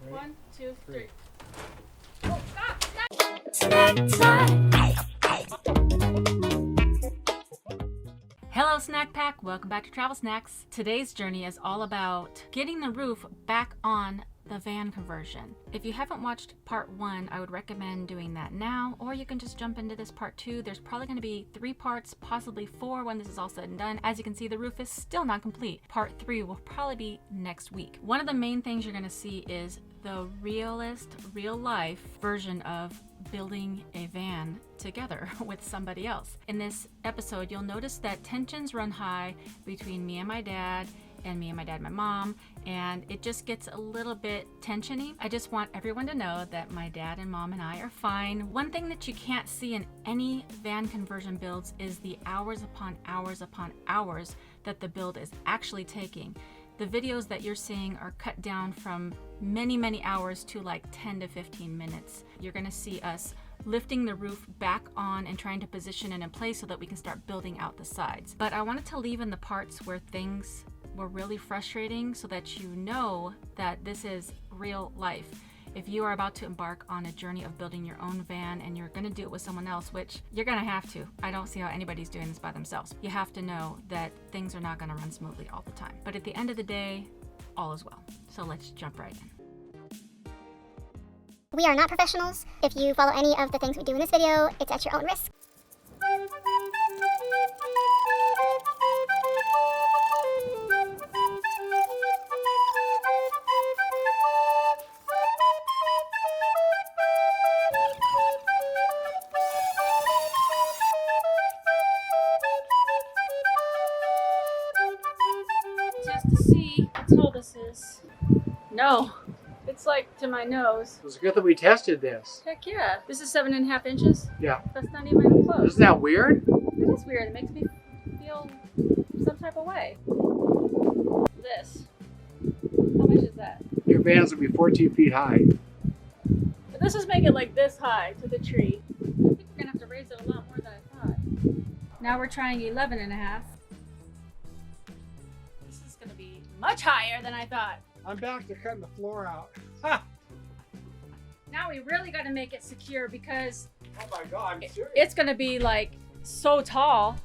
Ready? 1, 2, 3. 3. Oh, stop! Hello Snack Pack, welcome back to Travel Snacks. Today's journey is all about getting the roof back on the van conversion. If you haven't watched part 1, I would recommend doing that now, or you can just jump into this part 2. There's probably going to be 3 parts, possibly 4 when this is all said and done. As you can see, the roof is still not complete. Part 3 will probably be next week. One of the main things you're going to see is the realist, real life version of building a van together with somebody else. In this episode, you'll notice that tensions run high between me and my dad, and me and my dad and my mom, and it just gets a little bit tensiony. I just want everyone to know that my dad and mom and I are fine. One thing that you can't see in any van conversion builds is the hours upon hours upon hours that the build is actually taking. The videos that you're seeing are cut down from many hours to like 10 to 15 minutes. You're gonna see us lifting the roof back on and trying to position it in place so that we can start building out the sides. But I wanted to leave in the parts where things were really frustrating so that you know that this is real life. If you are about to embark on a journey of building your own van and you're going to do it with someone else, which you're going to have to. I don't see how anybody's doing this by themselves. You have to know that things are not going to run smoothly all the time. But at the end of the day, all is well. So let's jump right in. We are not professionals. If you follow any of the things we do in this video, it's at your own risk. Just to see how tall this is. No, it's like to my nose. It was good that we tested this. Heck yeah. This is 7.5 inches. Yeah. That's not even close. Isn't that weird? It is weird. It makes me feel some type of way. This. How much is that? Your van's will be 14 feet high. But this is making it like this high to the tree. I think we're gonna have to raise it a lot more than I thought. Now we're trying 11.5. This is gonna be much higher than I thought. I'm back to cutting the floor out. Now we really gotta make it secure because Oh my God, I'm serious. it's gonna be like so tall.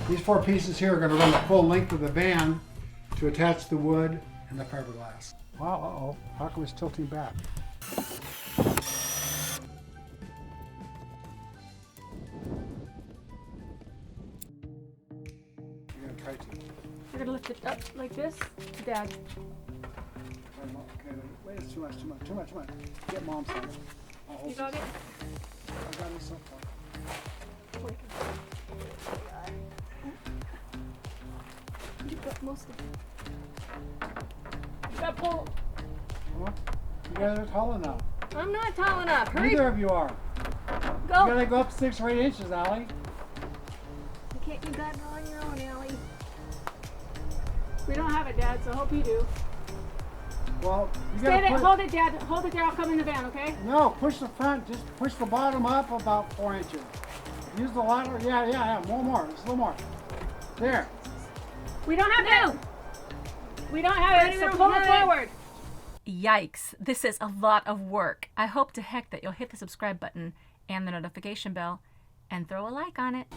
These 4 pieces here are going to run the full length of the van to attach the wood and the fiberglass. Wow, uh-oh. How come it's tilting back? You're going to try to. We're gonna lift it up like this. Dad. Okay, wait, it's too much. Get mom's side. You got it? I got it so far. You got most of it. You got pull. Come on. You guys are tall enough. I'm not tall enough. Hurry. Neither of you are. Go. You gotta go up 6 or 8 inches, Allie. You can't do that on your own, Allie. We don't have it, Dad, so I hope you do. Well, you Stay gotta there. put Hold it, Dad. Hold it there. I'll come in the van, okay? No, push the front. Just push the bottom up about 4 inches. Use the ladder. Yeah. More. Just a little more. There. We don't have it. We don't have it, so pull it forward. Yikes. This is a lot of work. I hope to heck that you'll hit the subscribe button and the notification bell and throw a like on it.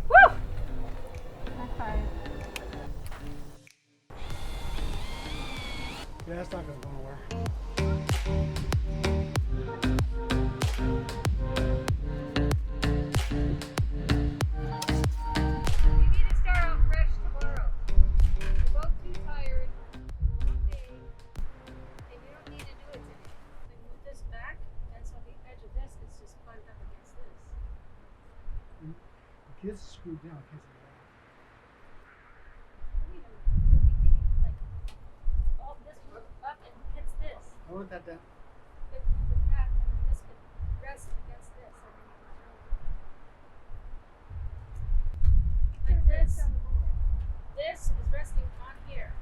Woo! High five. Yeah, that's not gonna go nowhere. Kids screwed down. Kids I want that down. resting on here.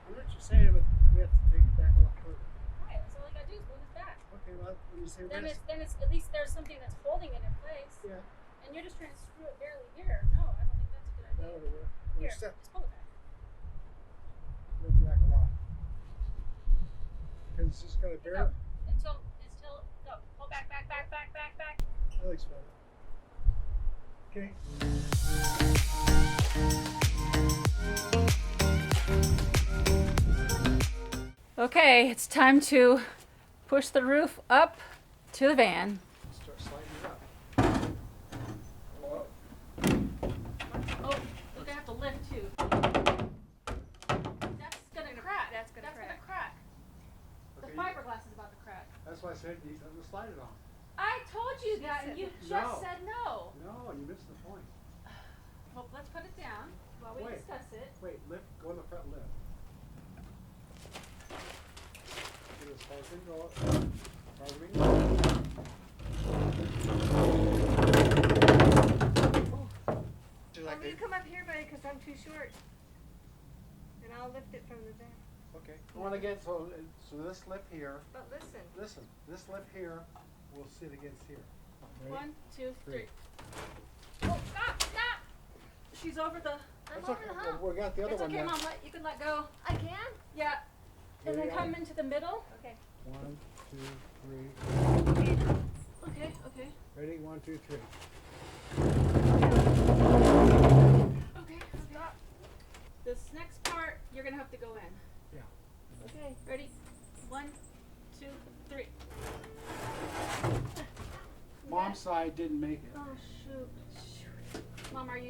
I'm not just saying, but we have to take it back a lot further. Right, so all you gotta do is move this back. Okay, well, when you say Then rest, it's at least there's something that's holding it in place. yeah, And you're just trying to screw it barely here. No, I don't think that's a good that idea. would work. Here, Step, just pull it back. move it back a lot. Because it's just got to Go. bear. Until go. Pull back. That looks better. Okay. Okay, it's time to push the roof up to the van. Start sliding it up. Whoa. Oh, we're gonna have to lift too. That's gonna crack. That's gonna crack. The Okay, fiberglass is about to crack. that's why I said you have to slide it on. I told you that, and you just No. said no. No, you missed the point. Well, let's put it down while we Wait. discuss it. Wait, lift, go in the front lift. Get as far as you can go. Pardon me. Will you come up here, buddy, because I'm too short. And I'll lift it from the back. Okay. Go on again. So this lip here. But listen. Listen. This lip here will sit against here. Ready? 1, 2, 3. Three. Oh, stop! She's over the. That's okay. We got the other It's one okay, now. Mom. You can let go. I can? Yeah. And Here then you come go. into the middle. Okay. 1, 2, 3. Okay. Ready? 1, 2, 3. Okay. This next part, you're gonna have to go in. Yeah. Okay. Ready? 1, 2, 3. Mom's side didn't make it. Oh shoot. Mom, can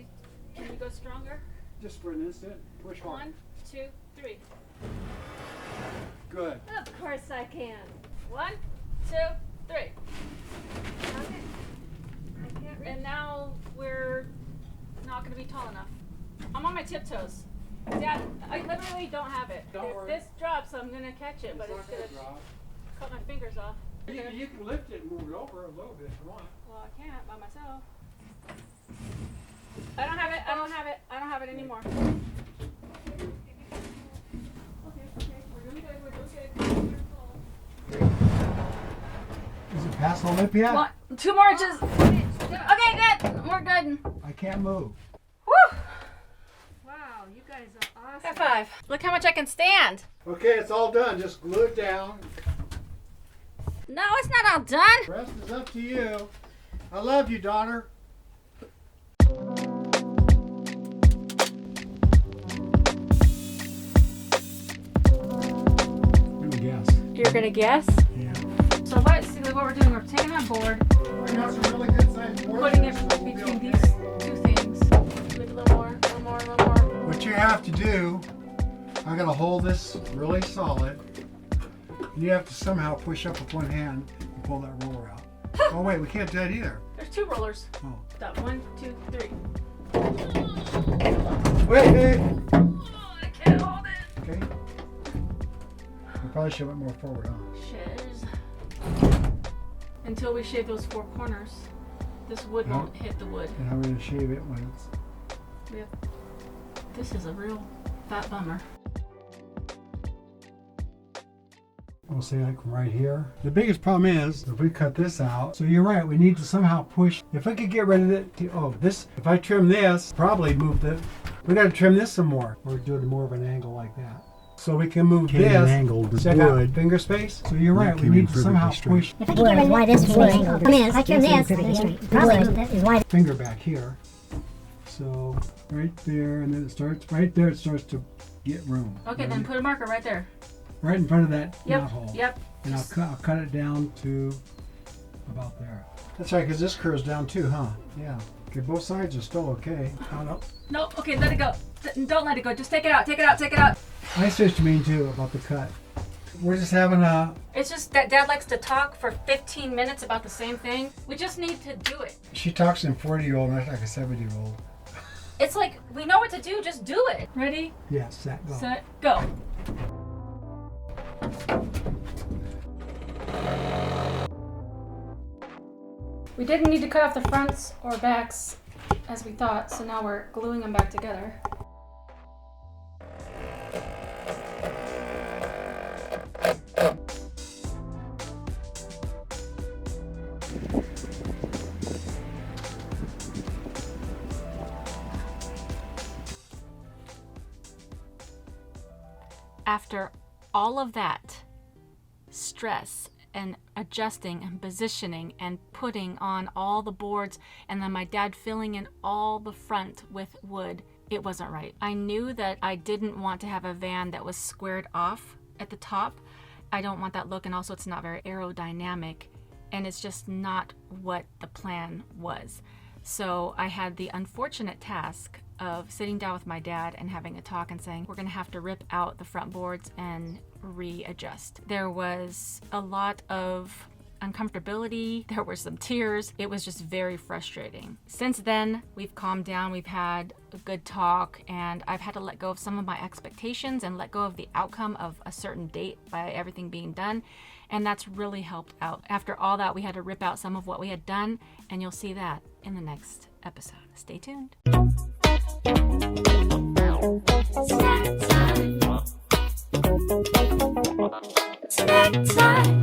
you go stronger? Just for an instant. Push hard. 1, 2, 3. Good. Of course I can. 1, 2, 3. Okay. I can't reach. And now we're not gonna be tall enough. I'm on my tiptoes. Dad, I literally don't have it. Don't If worry. this drops, I'm gonna catch it, but It's it's not gonna gonna drop. cut my fingers off. You can lift it and move it over a little bit if you want. Well, I can't by myself. I don't have it anymore. Okay, we're doing good. Is it past the lip yet? 1, 2 more inches. Okay, good. We're good. I can't move. Woo! Wow, you guys are awesome. High five. Look how much I can stand. Okay, it's all done. Just glue it down. No, it's not all done. The rest is up to you. I love you, daughter. Let me guess. You're gonna guess? Yeah. So basically what we're doing, we're taking that board, I got some really good sized boards. putting it so we'll be between okay. these 2 things. Maybe a little more. What you have to do, I'm going to hold this really solid. And you have to somehow push up with one hand and pull that roller out. Oh, wait, we can't do that either. There's 2 rollers. Oh. Stop. 1, 2, 3. Wait, hey. Oh, I can't hold it. Okay. We probably should have went more forward, huh? Shiz. Until we shave those 4 corners, this wood Huh? won't hit the wood. And how are we going to shave it when it's... This is a real fat bummer. We'll say like right here. The biggest problem is if we cut this out. So you're right, we need to somehow push. If I could get rid of it, if I trim this, probably move we got to trim this some more. Or do it more of an angle like that. So we can move this. angled Check out finger space. So you're right, we need to somehow push If I can get rid of why this is if I trim this, probably is why. finger back here. So right there, and then it starts right there. It starts to get room. Okay, then put a marker right there. Right in front of that knot hole. Yep. And I'll cut it down to about there. That's right, because this curves down too, huh? Yeah. Okay, both sides are still okay. Oh, no. No, okay, let it go. Don't let it go. Just take it out. Take it out. Take it out. I see what you mean too about the cut. We're just having a... It's just that Dad likes to talk for 15 minutes about the same thing. We just need to do it. She talks in 40-year-old, not like a 70-year-old. It's like, we know what to do, just do it. Ready, Yeah, set, go. set, go. We didn't need to cut off the fronts or backs as we thought, so now we're gluing them back together. After all of that stress and adjusting and positioning and putting on all the boards, and then my dad filling in all the front with wood, it wasn't right. I knew that I didn't want to have a van that was squared off at the top. I don't want that look, and also it's not very aerodynamic, and it's just not what the plan was. So I had the unfortunate task of sitting down with my dad and having a talk and saying, we're gonna have to rip out the front boards and readjust. There was a lot of uncomfortability, there were some tears. It was just very frustrating. Since then, we've calmed down, we've had a good talk, and I've had to let go of some of my expectations and let go of the outcome of a certain date by everything being done, and that's really helped out. After all that, we had to rip out some of what we had done, and you'll see that in the next episode. Stay tuned. Snack time. Snack time.